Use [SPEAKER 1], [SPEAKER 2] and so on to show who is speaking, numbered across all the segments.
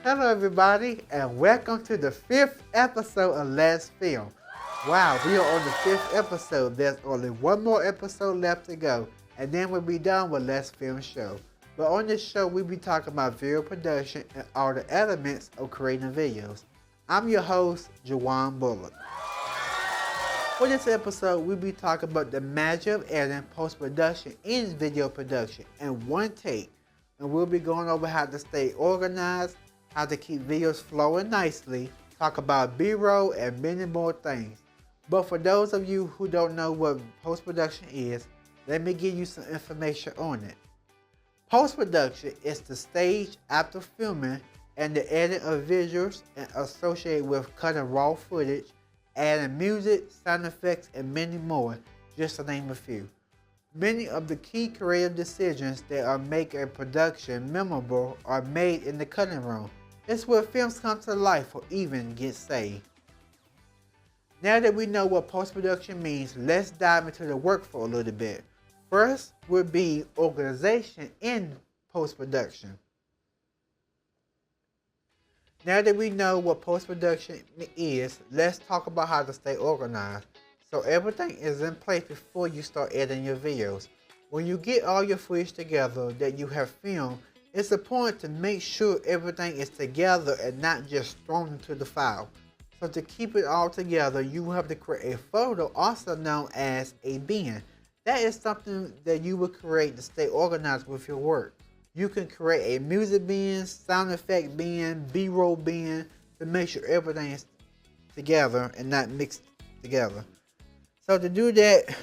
[SPEAKER 1] Hello everybody and welcome to the 5th episode of Let's Film. Wow, we are on the 5th episode. There's only one more episode left to go and then we'll be done with Let's Film Show. But on this show we'll be talking about video production and all the elements of creating videos. I'm your host, Jawan Bullock. For this episode, we'll be talking about the magic of editing post-production in video production in one take. And we'll be going over how to stay organized, how to keep videos flowing nicely, talk about B-roll and many more things. But for those of you who don't know what post-production is, let me give you some information on it. Post-production is the stage after filming and the edit of visuals and associated with cutting raw footage, adding music, sound effects, and many more, just to name a few. Many of the key creative decisions that are make a production memorable are made in the cutting room. It's where films come to life or even get saved. Now that we know what post-production means, let's dive into the workflow a little bit. First would be organization in post-production. Now that we know what post-production is, let's talk about how to stay organized. So everything is in place before you start editing your videos. When you get all your footage together that you have filmed, it's important to make sure everything is together and not just thrown into the file. So to keep it all together, you will have to create a folder, also known as a bin. That is something that you will create to stay organized with your work. You can create a music bin, sound effect bin, B-roll bin to make sure everything is together and not mixed together. So to do that,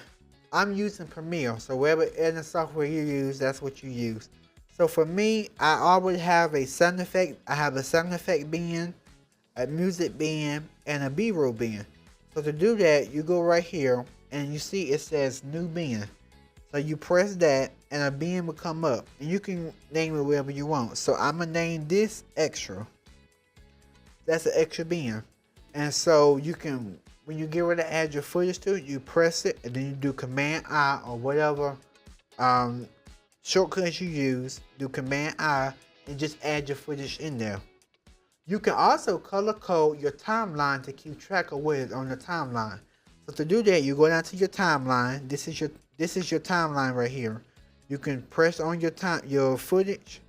[SPEAKER 1] I'm using Premiere. So whatever editing software you use, that's what you use. So for me, I already have a sound effect. I have a sound effect bin, a music bin, and a B-roll bin. So to do that, you go right here and you see it says new bin. So you press that and a bin will come up and you can name it whatever you want. So I'm gonna name this extra. That's an extra bin. And so you can, when you get ready to add your footage to it, you press it and then you do Command I or whatever shortcuts you use. Do Command I and just add your footage in there. You can also color code your timeline to keep track of what is on the timeline. So to do that, you go down to your timeline. This is your timeline right here. You can press on your footage,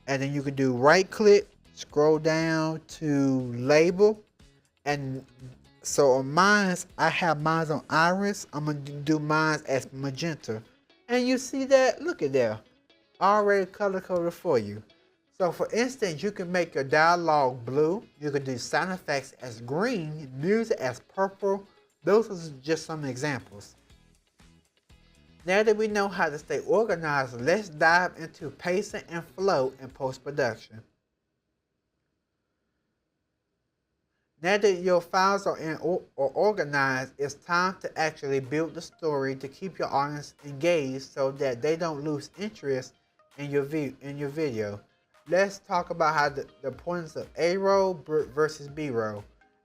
[SPEAKER 1] and then you can do right click, scroll down to label, and so on mine, I have mine on iris. I'm gonna do mine as magenta, and you see that? Look at there, already color coded for you. So for instance, you can make your dialogue blue. You can do sound effects as green, music as purple. Those are just some examples. Now that we know how to stay organized, let's dive into pacing and flow in post-production. Now that your files are organized, it's time to actually build the story to keep your audience engaged so that they don't lose interest in your video. Let's talk about how the importance of A-roll versus B-roll.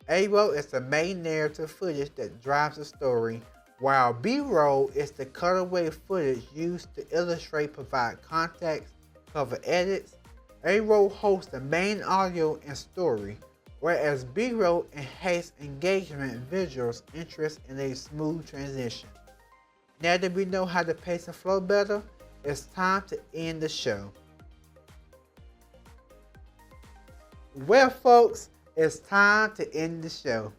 [SPEAKER 1] A-roll is the main narrative footage that drives the story, while B-roll is the cutaway footage used to illustrate, provide context, cover edits. A-roll hosts the main audio and story, whereas B-roll enhances engagement, visuals, interest, and a smooth transition. Now that we know how to pace and flow better, it's time to end the show. Well, folks, it's time to end the show.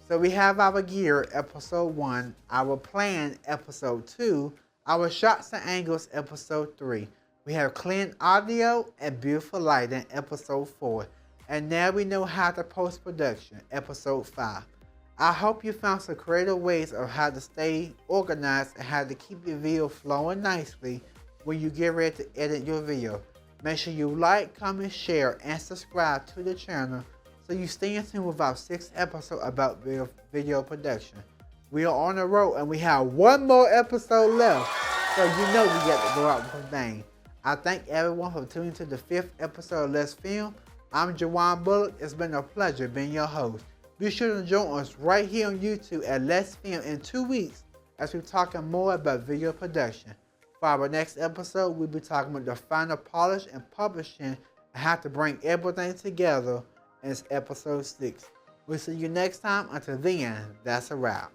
[SPEAKER 1] So we have our gear, episode 1, our plan, episode 2, our shots and angles, episode 3. We have clean audio and beautiful lighting, episode 4. And now we know how to post-production, episode 5. I hope you found some creative ways of how to stay organized and how to keep your video flowing nicely when you get ready to edit your video. Make sure you like, comment, share, and subscribe to the channel so you stay in tune with our 6th episode about video production. We are on the road and we have one more episode left, so you know we got to go out with a bang. I thank everyone for tuning to the 5th episode of Let's Film. I'm Jawan Bullock. It's been a pleasure being your host. Be sure to join us right here on YouTube at Let's Film in 2 weeks as we're talking more about video production. For our next episode, we'll be talking about the final polish and publishing I have to bring everything together in episode 6. We'll see you next time. Until then, that's a wrap.